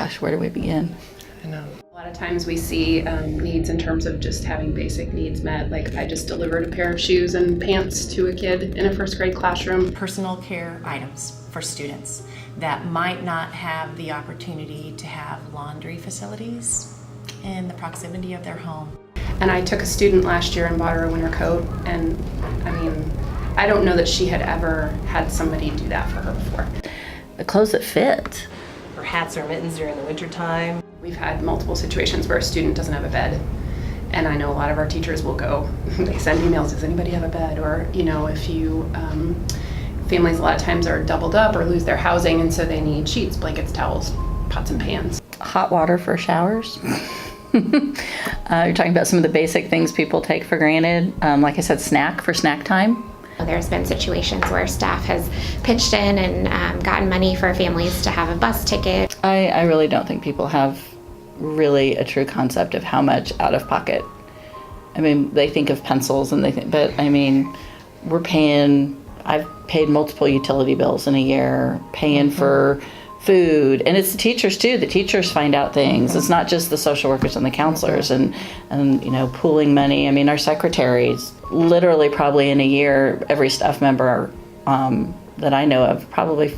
Gosh, where do we begin? I know. A lot of times we see needs in terms of just having basic needs met. Like I just delivered a pair of shoes and pants to a kid in a first grade classroom. Personal care items for students that might not have the opportunity to have laundry facilities in the proximity of their home. And I took a student last year and bought her a winter coat, and I mean, I don't know that she had ever had somebody do that for her before. The clothes that fit. Or hats or mittens during the winter time. We've had multiple situations where a student doesn't have a bed, and I know a lot of our teachers will go, they send emails, does anybody have a bed? Or, you know, if you, families a lot of times are doubled up or lose their housing, and so they need sheets, blankets, towels, pots and pans. Hot water for showers. You're talking about some of the basic things people take for granted. Like I said, snack time. There's been situations where staff has pitched in and gotten money for families to have a bus ticket. I really don't think people have really a true concept of how much out of pocket. I mean, they think of pencils and but I mean, I've paid multiple utility bills in a year, paying for food, and it's the teachers too. The teachers find out things. It's not just the social workers and the counselors and you know, pooling money. I mean, our secretaries, literally probably in a year, every staff member that I know of probably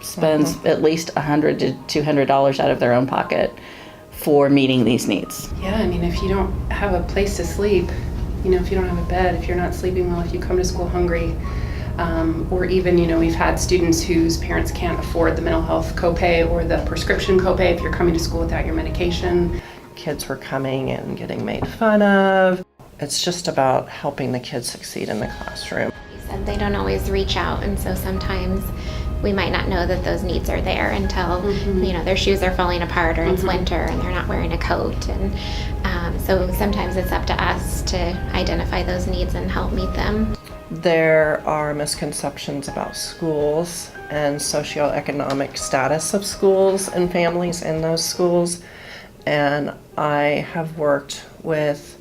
spends at least $100 to $200 out of their own pocket for meeting these needs. Yeah, I mean, if you don't have a place to sleep, you know, if you don't have a bed, if you're not sleeping well, if you come to school hungry, or even, you know, we've had students whose parents can't afford the mental health copay or the prescription copay if you're coming to school without your medication. Kids were coming and getting made fun of. It's just about helping the kids succeed in the classroom. You said they don't always reach out, and so sometimes we might not know that those needs are there until you know, their shoes are falling apart or it's winter and they're not wearing a coat, and so sometimes it's up to us to identify those needs and help meet them. There are misconceptions about schools and socioeconomic status of schools and families in those schools, and I have worked with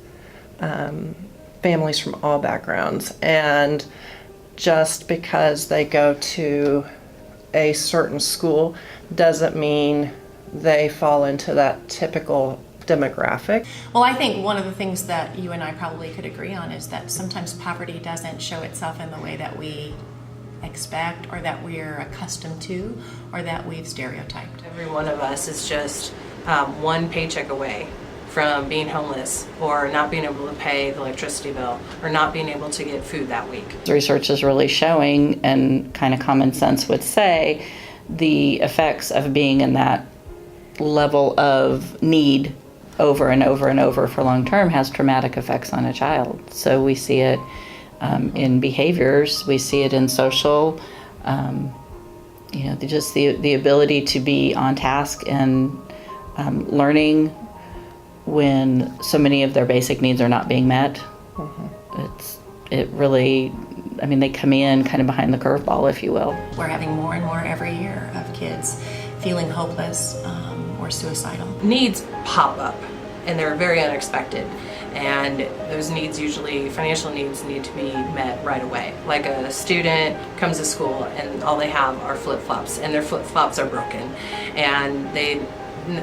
families from all backgrounds, and just because they go to a certain school doesn't mean they fall into that typical demographic. Well, I think one of the things that you and I probably could agree on is that sometimes poverty doesn't show itself in the way that we expect or that we're accustomed to or that we've stereotyped. Every one of us is just one paycheck away from being homeless or not being able to pay the electricity bill or not being able to get food that week. The research is really showing, and kind of common sense would say, the effects of being in that level of need over and over and over for long term has traumatic effects on a child. So we see it in behaviors, we see it in social, you know, just the ability to be on task and learning when so many of their basic needs are not being met. It really, I mean, they come in kind of behind the curveball, if you will. We're having more and more every year of kids feeling hopeless or suicidal. Needs pop up and they're very unexpected, and those needs, usually financial needs, need to be met right away. Like a student comes to school and all they have are flip-flops, and their flip-flops are broken, and they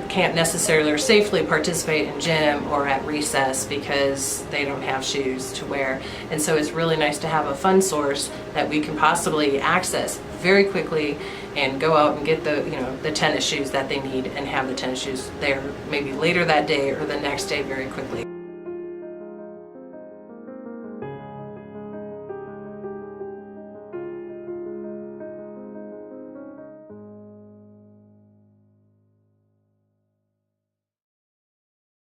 can't necessarily or safely participate in gym or at recess because they don't have shoes to wear. And so it's really nice to have a fund source that we can possibly access very quickly and go out and get the, you know, the tennis shoes that they need and have the tennis shoes there maybe later that day or the next day very quickly.